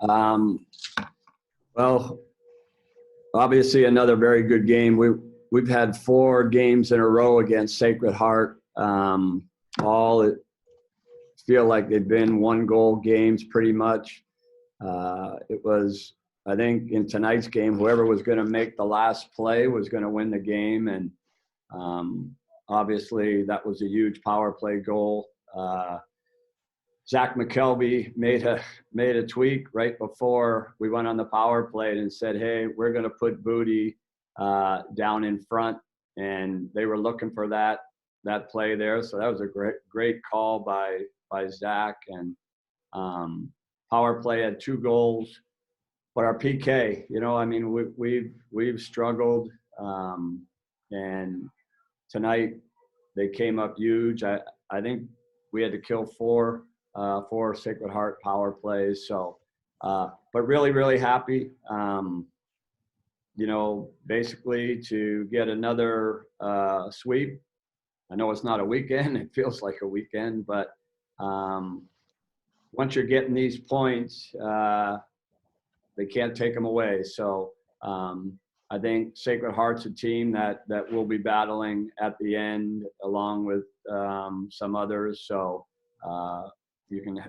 Um, well, obviously another very good game. We've had 4 games in a row against Sacred Heart. All it feel like they've been 1-goal games pretty much. It was, I think, in tonight's game, whoever was going to make the last play was going to win the game, and obviously that was a huge power play goal. Zach McKelvey made a tweak right before we went on the power play and said, "Hey, we're going to put Booty down in front," and they were looking for that play there. So that was a great call by Zach. And power play had 2 goals, but our PK, I mean, we've struggled, and tonight they came up huge. I think we had to kill 4 Sacred Heart power plays. So, but really happy, basically to get another sweep. I know it's not a weekend. It feels like a weekend, but once you're getting these points, they can't take them away. So I think Sacred Heart's a team that will be battling at the end along with some others. So you can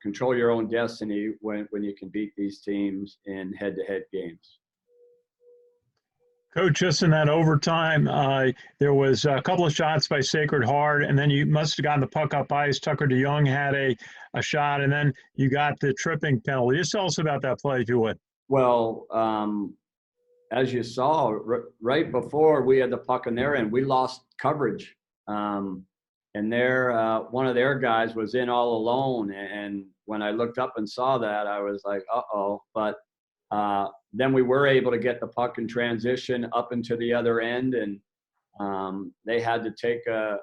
control your own destiny when you can beat these teams in head-to-head games. Coach, just in that overtime, there was a couple of shots by Sacred Heart, and then you must have gotten the puck up ice. Tucker DeYoung had a shot, and then you got the tripping penalty. Just tell us about that play, if you would. Well, as you saw, right before we had the puck in their end, we lost coverage. And one of their guys was in all alone. And when I looked up and saw that, I was like, uh-oh. But then we were able to get the puck in transition up into the other end, and they had to take a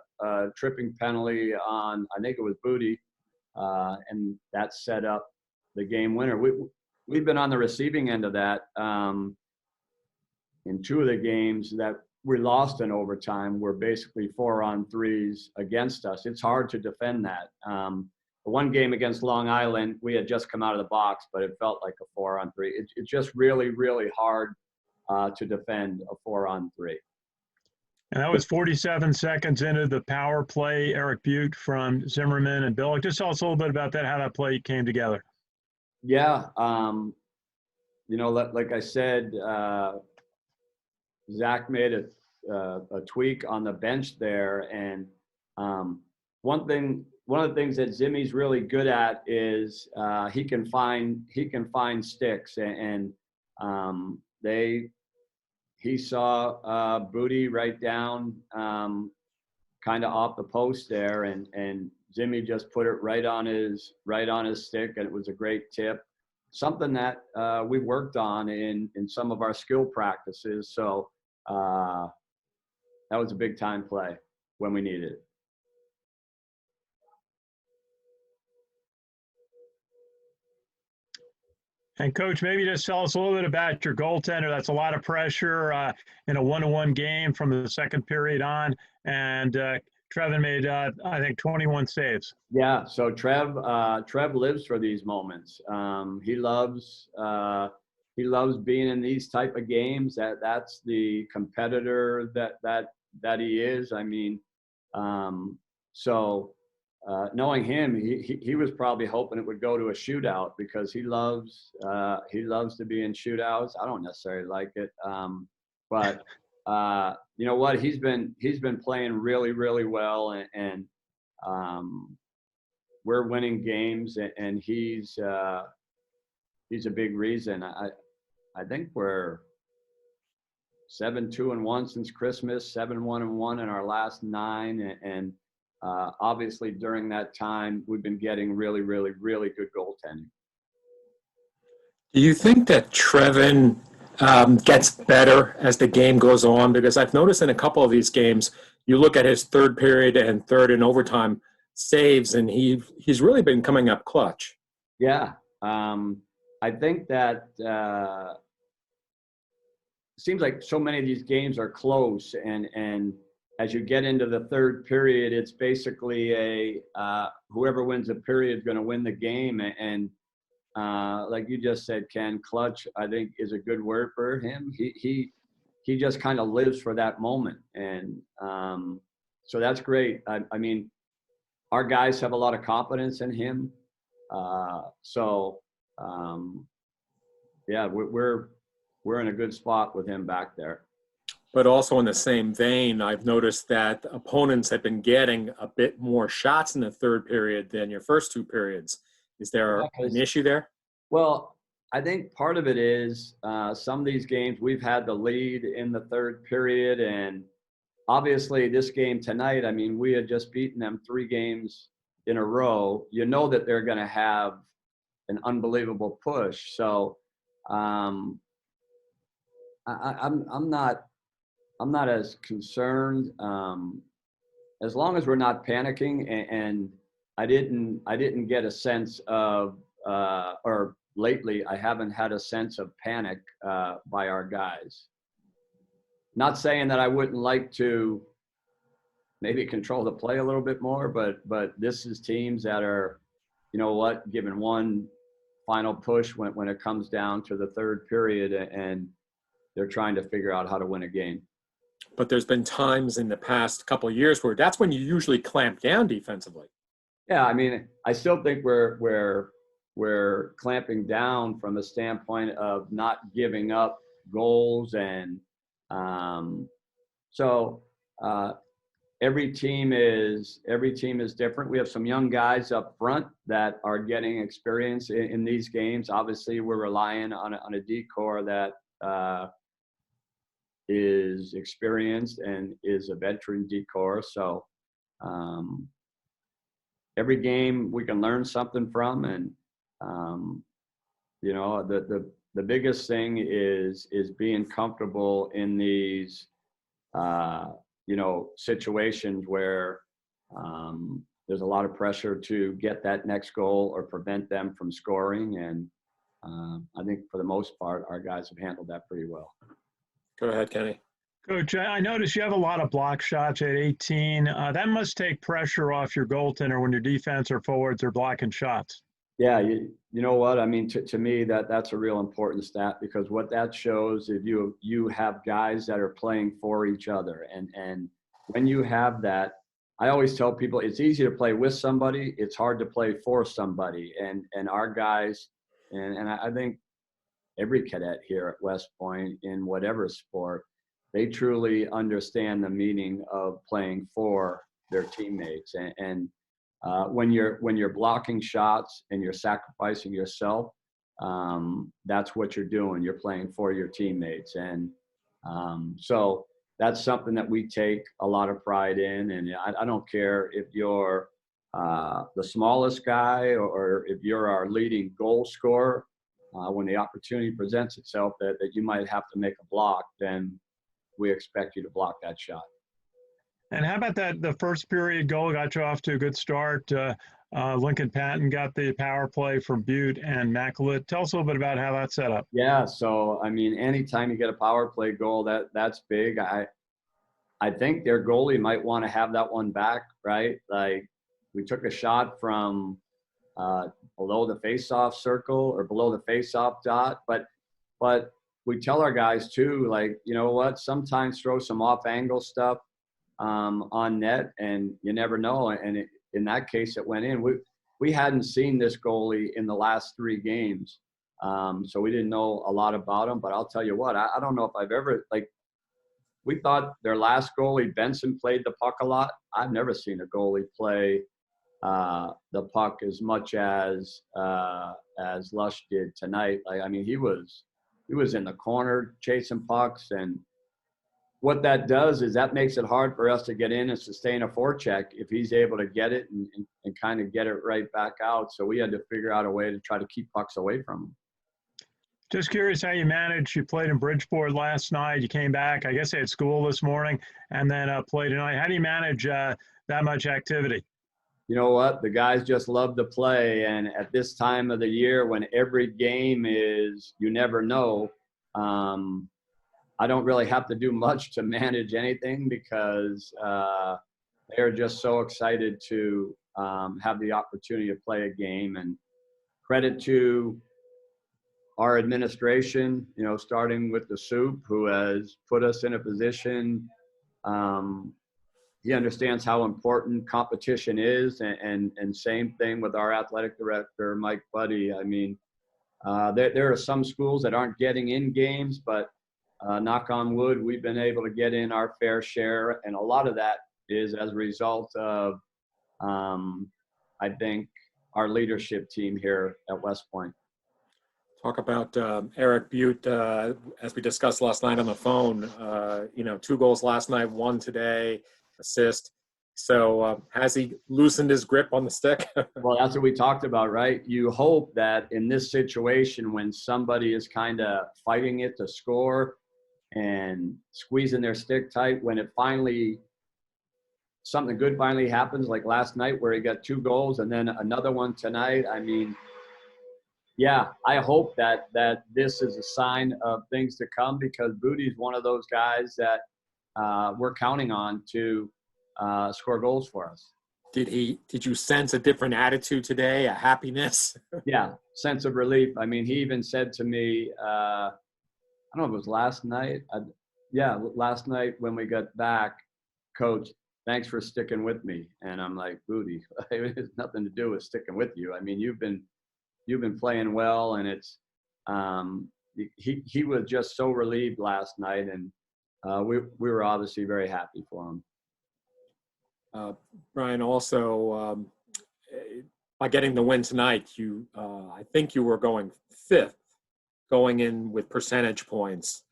tripping penalty on, I think it was Booty, and that set up the game winner. We've been on the receiving end of that in 2 of the games that we lost in overtime were basically 4-on-3s against us. It's hard to defend that. The one game against Long Island, we had just come out of the box, but it felt like a 4-on-3. It's just really hard to defend a 4-on-3. And that was 47 seconds into the power play. Eric Butte from Zimmerman and Billick. Just tell us a little bit about that, how that play came together. Yeah, like I said, Zach made a tweak on the bench there, and one of the things that Zimmy's really good at is he can find sticks, and he saw Booty right down kind of off the post there, and Zimmy just put it right on his stick, and it was a great tip. Something that we worked on in some of our skill practices. So that was a big time play when we needed it. And Coach, maybe just tell us a little bit about your goaltender. That's a lot of pressure in a 1-1 game from the second period on. And Trevin made, I think, 21 saves. Yeah, so Trev lives for these moments. He loves being in these type of games. That's the competitor that he is. I mean, knowing him, he was probably hoping it would go to a shootout because he loves to be in shootouts. I don't necessarily like it, but you know what? He's been playing really well, and we're winning games, and he's a big reason. I think we're 7-2-1 since Christmas, 7-1-1 in our last 9, and obviously during that time we've been getting really good goaltending. Do you think that Trevin gets better as the game goes on? Because I've noticed in a couple of these games, you look at his third period and third and overtime saves, and he's really been coming up clutch. Yeah, I think that it seems like so many of these games are close, and as you get into the third period, it's basically whoever wins the period is going to win the game, and like you just said, Ken, clutch, I think is a good word for him. He just kind of lives for that moment. And so that's great. I mean, our guys have a lot of confidence in him. Yeah, we're in a good spot with him back there. But also in the same vein, I've noticed that opponents have been getting a bit more shots in the third period than your first two periods. Is there an issue there? Well, I think part of it is some of these games we've had the lead in the third period, and obviously this game tonight, I mean, we had just beaten them 3 games in a row. You know that they're going to have an unbelievable push. So I'm not as concerned as long as we're not panicking. And I didn't get a sense of or lately I haven't had a sense of panic by our guys. Not saying that I wouldn't like to maybe control the play a little bit more, but this is teams that are, you know what, given one final push when it comes down to the third period, and they're trying to figure out how to win a game. But there's been times in the past couple of years where that's when you usually clamp down defensively. Yeah, I mean, I still think we're clamping down from the standpoint of not giving up goals, and every team is different. We have some young guys up front that are getting experience in these games. Obviously, we're relying on a decor that is experienced and is a veteran decor. So every game we can learn something from, and you know, the biggest thing is being comfortable in these you know, situations where there's a lot of pressure to get that next goal or prevent them from scoring. And I think for the most part, our guys have handled that pretty well. Go ahead, Kenny. Coach, I noticed you have a lot of block shots at 18. That must take pressure off your goaltender when your defense or forwards are blocking shots. Yeah, you know what? I mean, to me, that's a real important stat, because what that shows is you have guys that are playing for each other. And when you have that, I always tell people it's easy to play with somebody. It's hard to play for somebody. And our guys, and I think every cadet here at West Point in whatever sport, they truly understand the meaning of playing for their teammates. And when you're blocking shots and you're sacrificing yourself, that's what you're doing. You're playing for your teammates. And so that's something that we take a lot of pride in. And I don't care if you're the smallest guy or if you're our leading goal scorer. When the opportunity presents itself that you might have to make a block, then we expect you to block that shot. And how about the first period goal got you off to a good start? Lincoln Patton got the power play from Butte and McAuliffe. Tell us a little bit about how that's set up. Yeah, so I mean, anytime you get a power play goal, that's big. I think their goalie might want to have that one back, right? Like, we took a shot from below the face-off circle or below the face-off dot, but we tell our guys too, like, you know what? Sometimes throw some off-angle stuff on net, and you never know. And in that case, it went in. We hadn't seen this goalie in the last 3 games, so we didn't know a lot about him. But I'll tell you what, I don't know if I've ever, like, we thought their last goalie, Benson, played the puck a lot. I've never seen a goalie play the puck as much as Lush did tonight. Like, I mean, he was in the corner chasing pucks, and what that does is that makes it hard for us to get in and sustain a forecheck if he's able to get it and kind of get it right back out. So we had to figure out a way to try to keep pucks away from him. Just curious how you managed. You played in Bridgeport last night. You came back, I guess, at school this morning, and then played tonight. How do you manage that much activity? You know what? The guys just love to play. And at this time of the year, when every game is, you never know, I don't really have to do much to manage anything, because they're just so excited to have the opportunity to play a game. And credit to our administration, starting with the soup, who has put us in a position. He understands how important competition is, and same thing with our athletic director, Mike Buddy. I mean, there are some schools that aren't getting in games, but knock on wood, we've been able to get in our fair share. And a lot of that is as a result of, I think, our leadership team here at West Point. Talk about Eric Butte, as we discussed last night on the phone. 2 goals last night, 1 today, assist. So has he loosened his grip on the stick? Well, that's what we talked about, right? You hope that in this situation, when somebody is kind of fighting it to score and squeezing their stick tight, when something good finally happens, like last night where he got 2 goals and then another one tonight. I mean, yeah, I hope that this is a sign of things to come, because Bootie's one of those guys that we're counting on to score goals for us. Did you sense a different attitude today, a happiness? Yeah, sense of relief. I mean, he even said to me, I don't know if it was last night. Last night when we got back, Coach, thanks for sticking with me. And I'm like, Bootie, it has nothing to do with sticking with you. I mean, you've been playing well, and it's he was just so relieved last night, and we were obviously very happy for him. Brian, also by getting the win tonight, I think you were going 5th, going in with percentage points.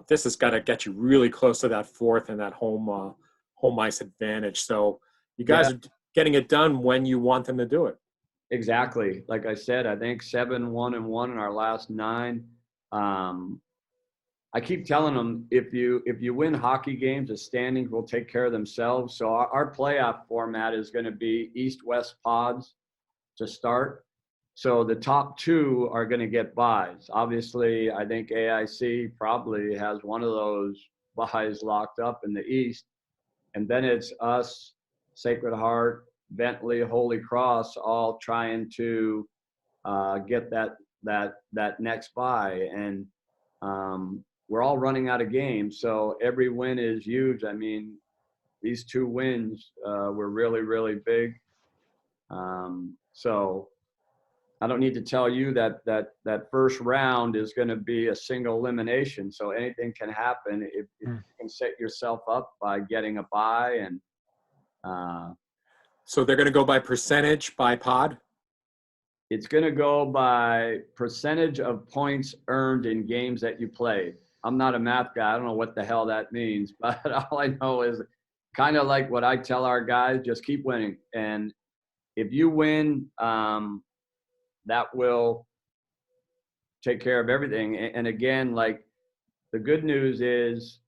This has got to get you really close to that 4th and that home ice advantage. So you guys are getting it done when you want them to do it. Exactly. Like I said, I think 7-1-1 in our last 9. I keep telling them, if you win hockey games, the standings will take care of themselves. So our playoff format is going to be East-West pods to start. So the top 2 are going to get buys. Obviously, I think AIC probably has one of those buys locked up in the East. And then it's us, Sacred Heart, Bentley, Holy Cross, all trying to get that next buy. And we're all running out of games, so every win is huge. I mean, these 2 wins were really, really big. So I don't need to tell you that first round is going to be a single elimination. So anything can happen if you can set yourself up by getting a bye. And so they're going to go by percentage, by pod? It's going to go by percentage of points earned in games that you played. I'm not a math guy. I don't know what the hell that means, but all I know is kind of like what I tell our guys, just keep winning. And if you win, that will take care of everything. And again, like, the good news is,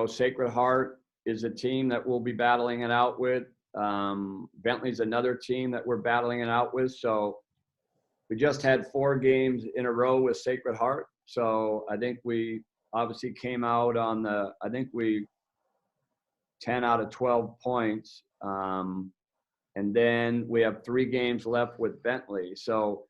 Sacred Heart is a team that we'll be battling it out with. Bentley's another team that we're battling it out with. So we just had 4 games in a row with Sacred Heart. So I think we obviously came out on 10 out of 12 points. And then we have 3 games left with Bentley. So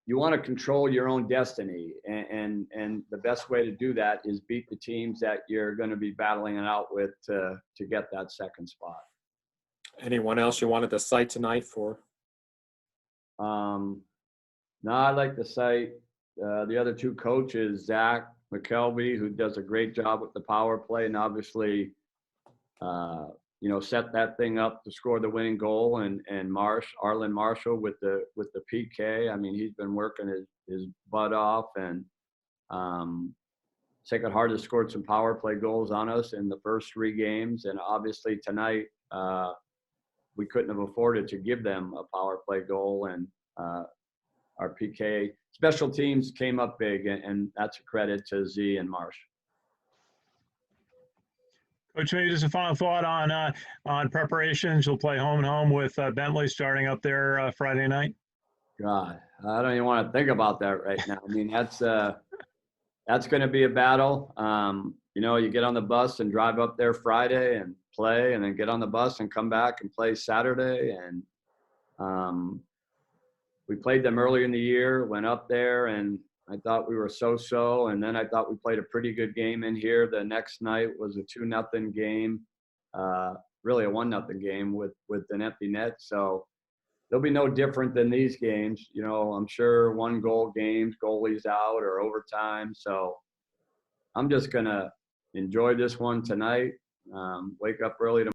you want to control your own destiny. And the best way to do that is beat the teams that you're going to be battling it out with to get that second spot. Anyone else you wanted to cite tonight for? No, I like to cite the other 2 coaches, Zach McKelvey, who does a great job with the power play, and obviously, set that thing up to score the winning goal, and Arlen Marshall with the PK. I mean, he's been working his butt off, and Sacred Heart has scored some power play goals on us in the first 3 games, and obviously tonight we couldn't have afforded to give them a power play goal, and our PK special teams came up big, and that's a credit to Z and Marsh. Coach, maybe just a final thought on preparations. You'll play home and home with Bentley starting up there Friday night. God, I don't even want to think about that right now. I mean, that's going to be a battle. You get on the bus and drive up there Friday and play, and then get on the bus and come back and play Saturday. And we played them early in the year, went up there, and I thought we were so-so. And then I thought we played a pretty good game in here. The next night was a 2-0 game, really a 1-0 game with an empty net. So they'll be no different than these games. You know, I'm sure 1-goal games, goalies out or overtime. So I'm just going to enjoy this one tonight, wake up early tomorrow.